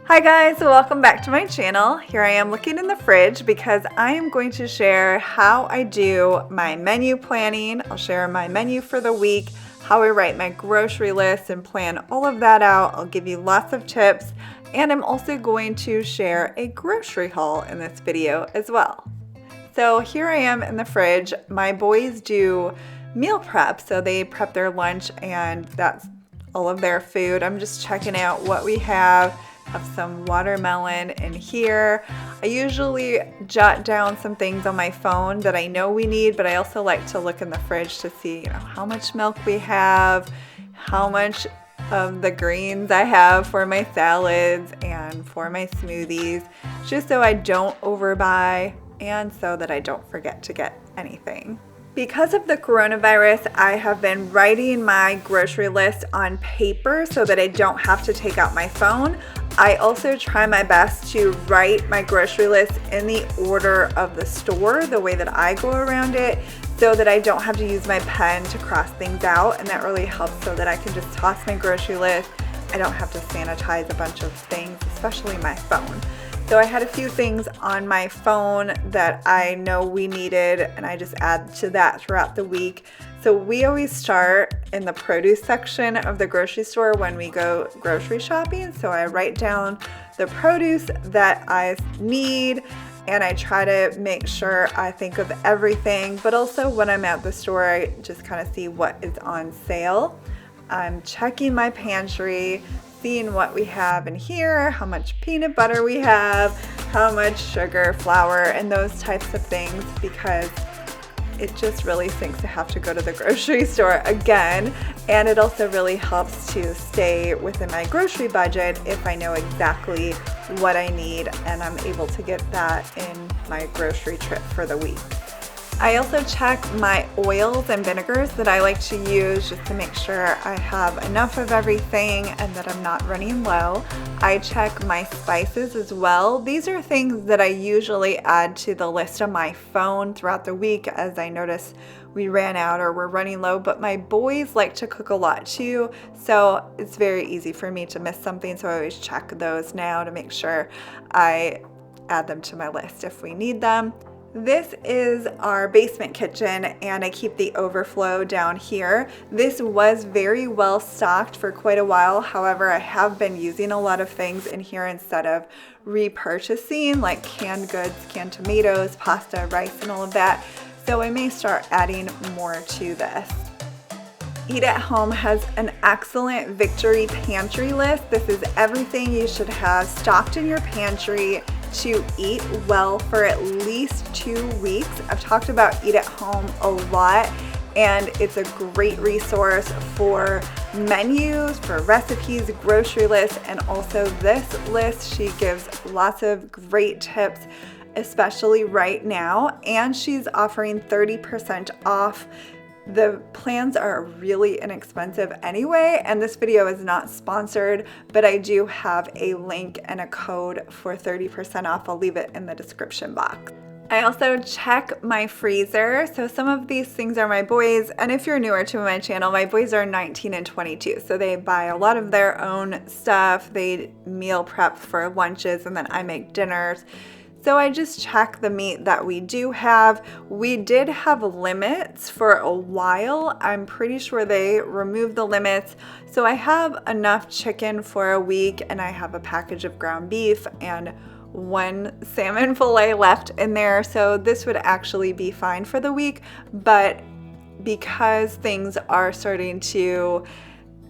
Hi guys, welcome back to my channel. Here I am looking in the fridge because I am going to share how I do my menu planning. I'll share my menu for the week, how I write my grocery list and plan all of that out. I'll give you lots of tips, and I'm also going to share a grocery haul in this video as well. So here I am in the fridge. My boys do meal prep, so they prep their lunch and that's all of their food. I'm just checking out what we have some watermelon in here. I usually jot down some things on my phone that I know we need, but I also like to look in the fridge to see, how much milk we have, how much of the greens I have for my salads and for my smoothies, just so I don't overbuy and so that I don't forget to get anything. Because of the coronavirus, I have been writing my grocery list on paper so that I don't have to take out my phone. I also try my best to write my grocery list in the order of the store, the way that I go around it, so that I don't have to use my pen to cross things out, and that really helps so that I can just toss my grocery list. I don't have to sanitize a bunch of things, especially my phone. So I had a few things on my phone that I know we needed, and I just add to that throughout the week. So we always start in the produce section of the grocery store when we go grocery shopping. So I write down the produce that I need, and I try to make sure I think of everything, but also when I'm at the store, I just kind of see what is on sale. I'm checking my pantry, seeing what we have in here, how much peanut butter we have, how much sugar, flour, and those types of things, because it just really stinks to have to go to the grocery store again. And it also really helps to stay within my grocery budget if I know exactly what I need and I'm able to get that in my grocery trip for the week. I also check my oils and vinegars that I like to use just to make sure I have enough of everything and that I'm not running low. I check my spices as well. These are things that I usually add to the list on my phone throughout the week as I notice we ran out or we're running low, but my boys like to cook a lot too, so it's very easy for me to miss something, so I always check those now to make sure I add them to my list if we need them. This is our basement kitchen, and I keep the overflow down here. This was very well stocked for quite a while. However, I have been using a lot of things in here instead of repurchasing, like canned goods, canned tomatoes, pasta, rice, and all of that. So I may start adding more to this. Eat at Home has an excellent victory pantry list. This is everything you should have stocked in your pantry to eat well for at least 2 weeks. I've talked about Eat at Home a lot, and it's a great resource for menus, for recipes, grocery lists, and also this list. She gives lots of great tips, especially right now, and she's offering 30% off. The plans are really inexpensive anyway, and this video is not sponsored, but I do have a link and a code for 30% off. I'll leave it in the description box. I also check my freezer. So some of these things are my boys, and if you're newer to my channel, my boys are 19 and 22, so they buy a lot of their own stuff. They meal prep for lunches, and then I make dinners. So I just check the meat that we do have. We did have limits for a while. I'm pretty sure they removed the limits. So I have enough chicken for a week, and I have a package of ground beef and 1 salmon fillet left in there. So this would actually be fine for the week, but because things are starting to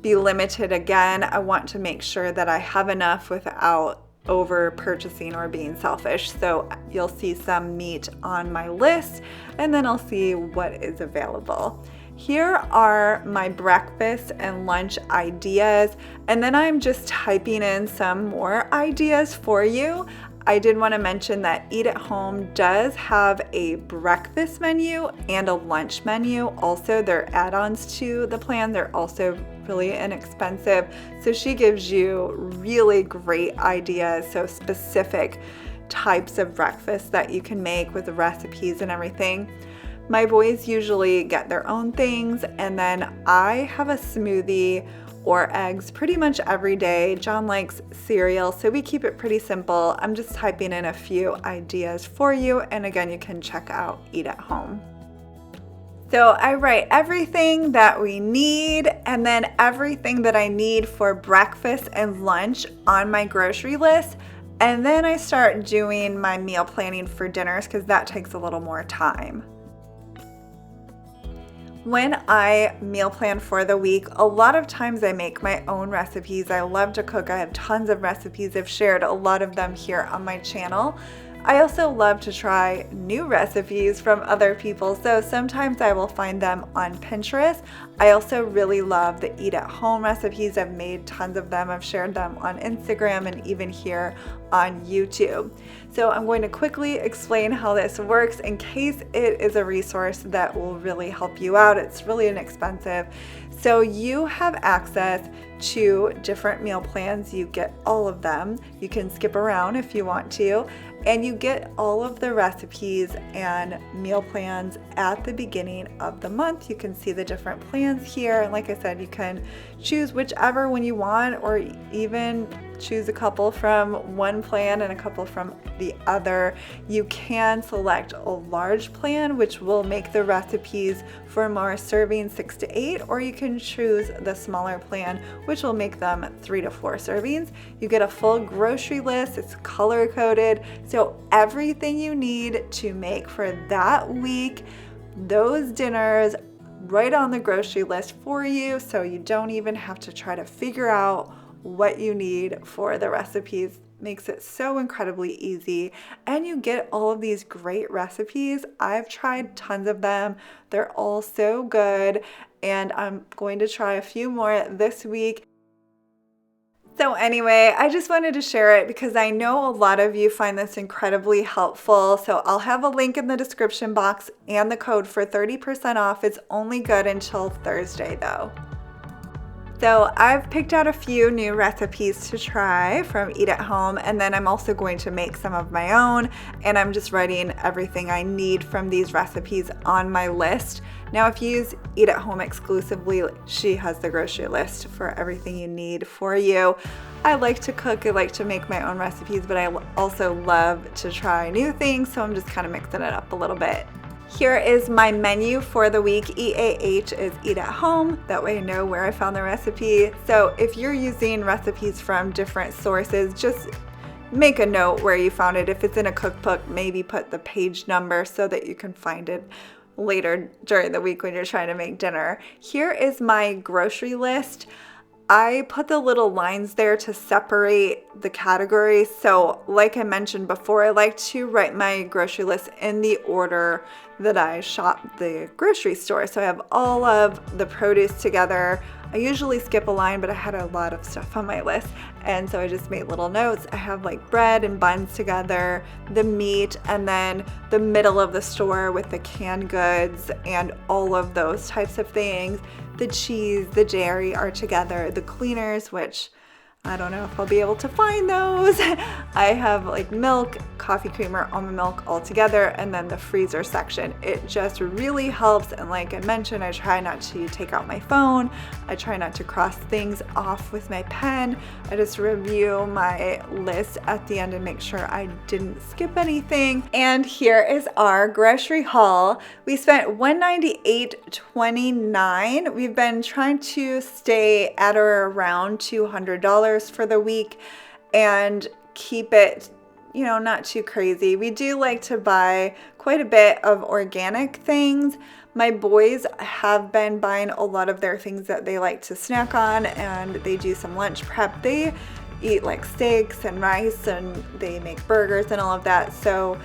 be limited again, I want to make sure that I have enough without over purchasing or being selfish. So you'll see some meat on my list, and then I'll see what is available. Here are my breakfast and lunch ideas, and then I'm just typing in some more ideas for you. I did want to mention that Eat at Home does have a breakfast menu and a lunch menu. Also, they're add-ons to the plan. They're also really inexpensive. So she gives you really great ideas, so specific types of breakfast that you can make with the recipes and everything. My boys usually get their own things, and then I have a smoothie or eggs pretty much every day. John likes cereal, so we keep it pretty simple. I'm just typing in a few ideas for you, and again, you can check out Eat at Home. So I write everything that we need and then everything that I need for breakfast and lunch on my grocery list. And then I start doing my meal planning for dinners because that takes a little more time. When I meal plan for the week, a lot of times I make my own recipes. I love to cook. I have tons of recipes. I've shared a lot of them here on my channel. I also love to try new recipes from other people, so sometimes I will find them on Pinterest. I also really love the Eat at Home recipes. I've made tons of them. I've shared them on Instagram and even here on YouTube. So I'm going to quickly explain how this works in case it is a resource that will really help you out. It's really inexpensive. So you have access to different meal plans. You get all of them. You can skip around if you want to, and you get all of the recipes and meal plans at the beginning of the month. You can see the different plans here, and like I said, you can choose whichever one you want, or even choose a couple from one plan and a couple from the other. You can select a large plan, which will make the recipes for more servings 6 to 8, or you can choose the smaller plan, which will make them 3 to 4 servings. You get a full grocery list. It's color coded, so everything you need to make for that week, those dinners, right on the grocery list for you, so you don't even have to try to figure out what you need for the recipes. Makes it so incredibly easy, and you get all of these great recipes. I've tried tons of them. They're all so good, and I'm going to try a few more this week. So anyway, I just wanted to share it because I know a lot of you find this incredibly helpful. So I'll have a link in the description box and the code for 30% off. It's only good until Thursday though. So I've picked out a few new recipes to try from Eat at Home, and then I'm also going to make some of my own, and I'm just writing everything I need from these recipes on my list. Now, if you use Eat at Home exclusively, she has the grocery list for everything you need for you. I like to cook, I like to make my own recipes, but I also love to try new things, so I'm just kind of mixing it up a little bit. Here is my menu for the week. EAH is Eat at Home. That way I know where I found the recipe. So if you're using recipes from different sources, just make a note where you found it. If it's in a cookbook, maybe put the page number so that you can find it later during the week when you're trying to make dinner. Here is my grocery list. I put the little lines there to separate the categories. So like I mentioned before, I like to write my grocery list in the order that I shop the grocery store. So I have all of the produce together. I usually skip a line, but I had a lot of stuff on my list, and so I just made little notes. I have like bread and buns together, the meat, and then the middle of the store with the canned goods and all of those types of things. The cheese, the dairy are together. The cleaners, which I don't know if I'll be able to find those. I have like milk, coffee creamer, almond milk all together, and then the freezer section. It just really helps, and like I mentioned, I try not to take out my phone. I try not to cross things off with my pen. I just review my list at the end and make sure I didn't skip anything. And here is our grocery haul. We spent $198.29. We've been trying to stay at or around $200 for the week and keep it, you know, not too crazy. We do like to buy quite a bit of organic things. My boys have been buying a lot of their things that they like to snack on, and they do some lunch prep. They eat like steaks and rice, and they make burgers and all of that. So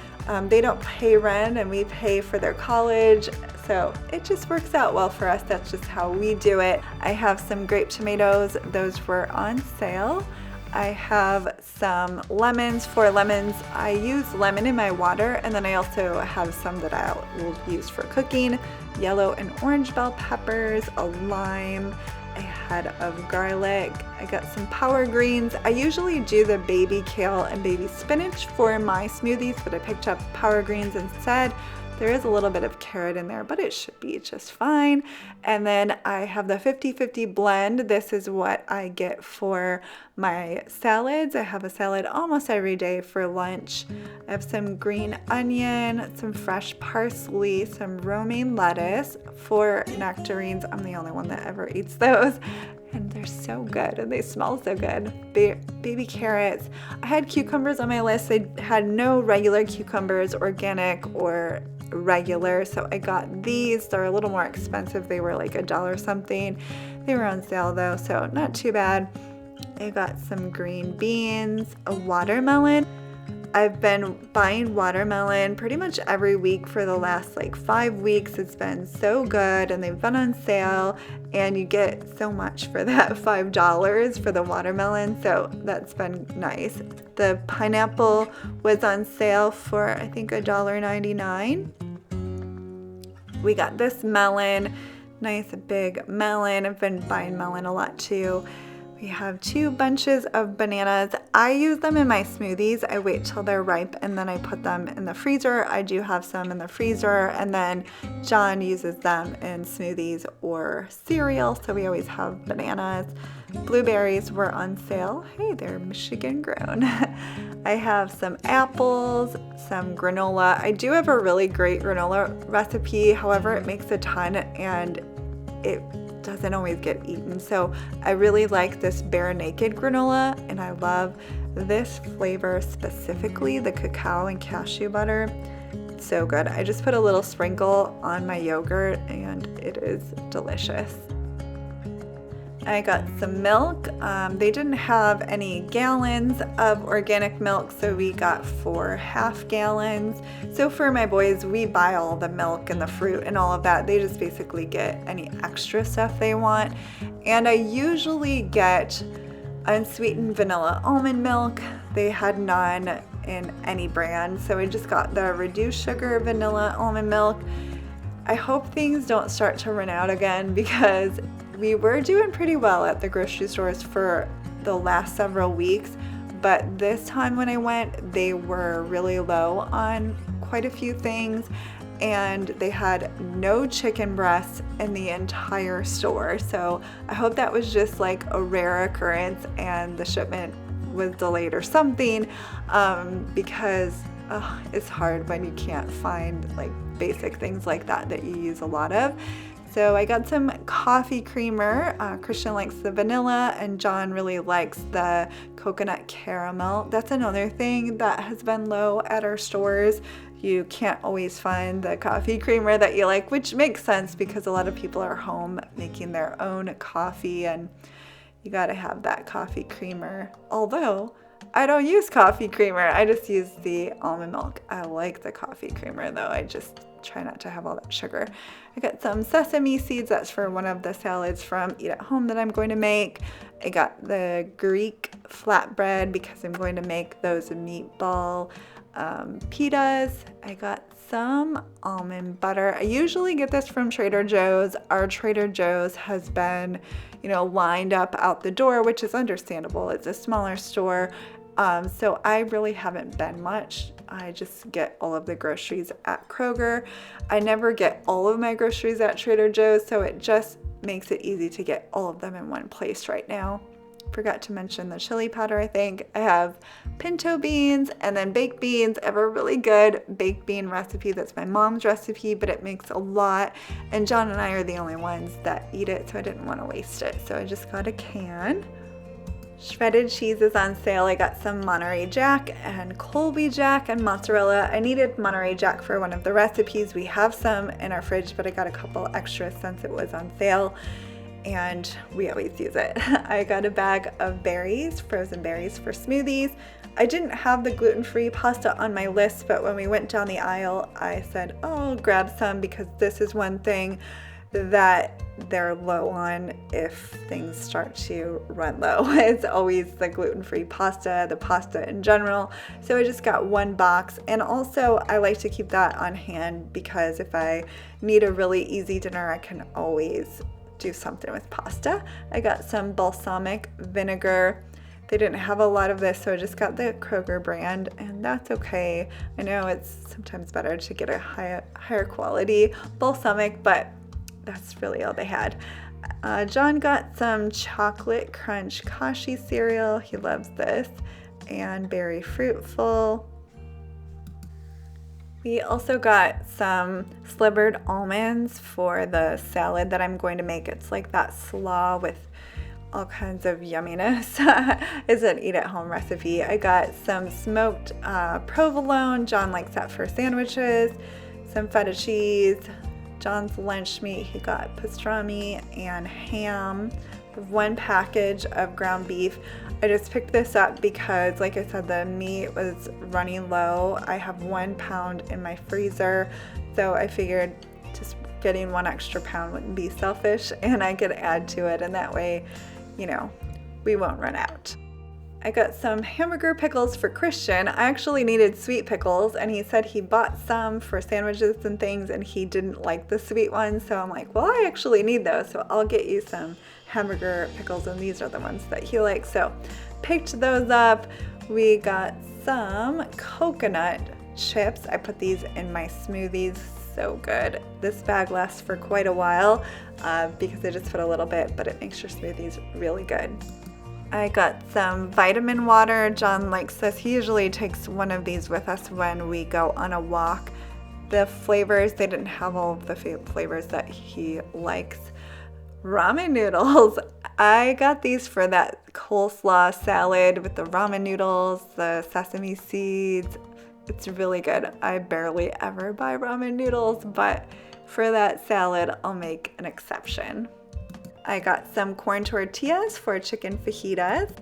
they don't pay rent, and we pay for their college. So it just works out well for us. That's just how we do it. I have some grape tomatoes. Those were on sale. I have some lemons. For lemons, I use lemon in my water, and then I also have some that I will use for cooking. Yellow and orange bell peppers, a lime, a head of garlic. I got some power greens. I usually do the baby kale and baby spinach for my smoothies, but I picked up power greens instead. There is a little bit of carrot in there, but it should be just fine. And then I have the 50-50 blend. This is what I get for my salads. I have a salad almost every day for lunch. I have some green onion, some fresh parsley, some romaine lettuce. For nectarines, I'm the only one that ever eats those. And they're so good and they smell so good. Baby carrots. I had cucumbers on my list. I had no regular cucumbers, organic or regular, so I got these. They're a little more expensive. They were like $1 something. They were on sale though, so not too bad. I got some green beans, a watermelon. I've been buying watermelon pretty much every week for the last like 5 weeks. It's been so good and they've been on sale and you get so much for that $5 for the watermelon, so that's been nice. The pineapple was on sale for I think $1.99. We got this melon, nice big melon. I've been buying melon a lot too. We have 2 bunches of bananas. I use them in my smoothies. I wait till they're ripe and then I put them in the freezer. I do have some in the freezer, and then John uses them in smoothies or cereal, so we always have bananas. Blueberries were on sale. Hey, they're Michigan grown. I have some apples, some granola. I do have a really great granola recipe. However, it makes a ton and it doesn't always get eaten. So I really like this bare naked granola, and I love this flavor specifically, the cacao and cashew butter. It's so good. I just put a little sprinkle on my yogurt and it is delicious. I got some milk. They didn't have any gallons of organic milk, so we got 4 half gallons. So for my boys, we buy all the milk and the fruit and all of that. They just basically get any extra stuff they want. And I usually get unsweetened vanilla almond milk. They had none in any brand, so I just got the reduced sugar vanilla almond milk. I hope things don't start to run out again, because we were doing pretty well at the grocery stores for the last several weeks, but this time when I went, they were really low on quite a few things, and they had no chicken breasts in the entire store. So I hope that was just like a rare occurrence and the shipment was delayed or something, because it's hard when you can't find like basic things like that you use a lot of. So I got some coffee creamer. Christian likes the vanilla and John really likes the coconut caramel. That's another thing that has been low at our stores. You can't always find the coffee creamer that you like, which makes sense because a lot of people are home making their own coffee and you gotta have that coffee creamer. Although I don't use coffee creamer, I just use the almond milk. I like the coffee creamer though. I just try not to have all that sugar. I got some sesame seeds. That's for one of the salads from Eat at Home that I'm going to make. I got the Greek flatbread because I'm going to make those meatball pitas. I got some almond butter. I usually get this from Trader Joe's. Our Trader Joe's has been, lined up out the door, which is understandable. It's a smaller store. So I really haven't been much. I just get all of the groceries at Kroger. I never get all of my groceries at Trader Joe's, so it just makes it easy to get all of them in one place right now. Forgot to mention the chili powder, I think. I have pinto beans and then baked beans. I have a really good baked bean recipe that's my mom's recipe, but it makes a lot. And John and I are the only ones that eat it, so I didn't want to waste it. So I just got a can. Shredded cheese is on sale. I got some Monterey Jack and Colby Jack and mozzarella. I needed Monterey Jack for one of the recipes. We have some in our fridge, but I got a couple extras since it was on sale and we always use it. I got a bag of berries, frozen berries for smoothies. I didn't have the gluten-free pasta on my list, but when we went down the aisle, I said, oh, I'll grab some because this is one thing that they're low on if things start to run low. It's always the gluten-free pasta, the pasta in general. So I just got one box, and also I like to keep that on hand because if I need a really easy dinner, I can always do something with pasta. I got some balsamic vinegar. They didn't have a lot of this, so I just got the Kroger brand, and that's okay. I know it's sometimes better to get a higher quality balsamic, but that's really all they had. John got some chocolate crunch kashi cereal. He loves this. And berry fruitful. We also got some slivered almonds for the salad that I'm going to make. It's like that slaw with all kinds of yumminess. It's an eat-at-home recipe. I got some smoked provolone. John likes that for sandwiches. Some feta cheese. John's lunch meat, he got pastrami and ham. 1 package of ground beef. I just picked this up because, like I said, the meat was running low. I have 1 pound in my freezer, so I figured just getting 1 extra pound wouldn't be selfish, and I could add to it, and that way, you know, we won't run out. I got some hamburger pickles for Christian. I actually needed sweet pickles, and he said he bought some for sandwiches and things, and he didn't like the sweet ones, so I'm like, well, I actually need those, so I'll get you some hamburger pickles, and these are the ones that he likes. So picked those up. We got some coconut chips. I put these in my smoothies. So good. This bag lasts for quite a while because I just put a little bit, but it makes your smoothies really good. I got some vitamin water. John likes this. He usually takes one of these with us when we go on a walk. The flavors, they didn't have all of the flavors that he likes. Ramen noodles. I got these for that coleslaw salad with the ramen noodles, the sesame seeds. It's really good. I barely ever buy ramen noodles, but for that salad, I'll make an exception. I got some corn tortillas for chicken fajitas.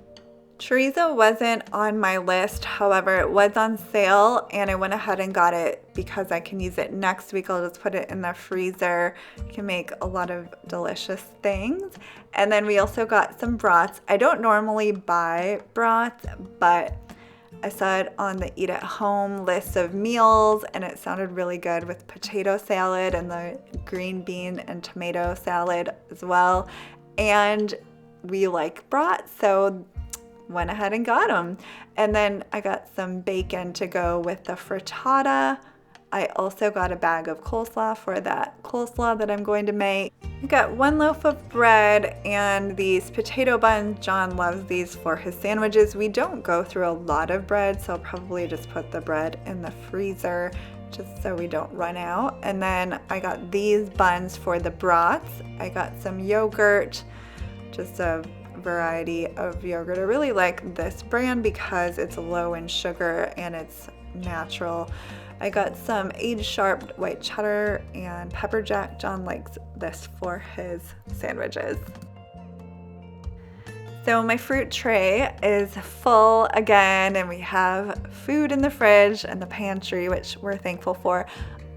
Chorizo wasn't on my list, however, it was on sale, and I went ahead and got it because I can use it next week. I'll just put it in the freezer. You can make a lot of delicious things. And then we also got some brats. I don't normally buy brats, but I saw it on the Eat at Home list of meals, and it sounded really good with potato salad and the green bean and tomato salad as well. And we like brats, so went ahead and got them. And then I got some bacon to go with the frittata. I also got a bag of coleslaw for that coleslaw that I'm going to make. I got 1 loaf of bread and these potato buns. John loves these for his sandwiches. We don't go through a lot of bread, so I'll probably just put the bread in the freezer just so we don't run out. And then I got these buns for the brats. I got some yogurt, just a variety of yogurt. I really like this brand because it's low in sugar and it's natural. I got some aged sharp white cheddar and pepper jack. John likes this for his sandwiches. So my fruit tray is full again, and we have food in the fridge and the pantry, which we're thankful for.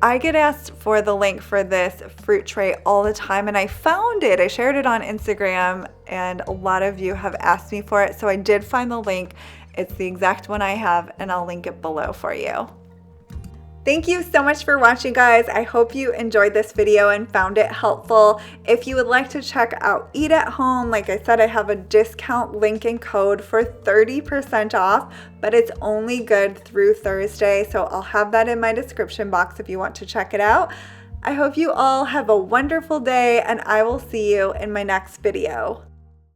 I get asked for the link for this fruit tray all the time, and I found it. I shared it on Instagram, and a lot of you have asked me for it, so I did find the link. It's the exact one I have, and I'll link it below for you. Thank you so much for watching, guys. I hope you enjoyed this video and found it helpful. If you would like to check out Eat at Home, like I said, I have a discount link and code for 30% off, but it's only good through Thursday, so I'll have that in my description box if you want to check it out. I hope you all have a wonderful day, and I will see you in my next video.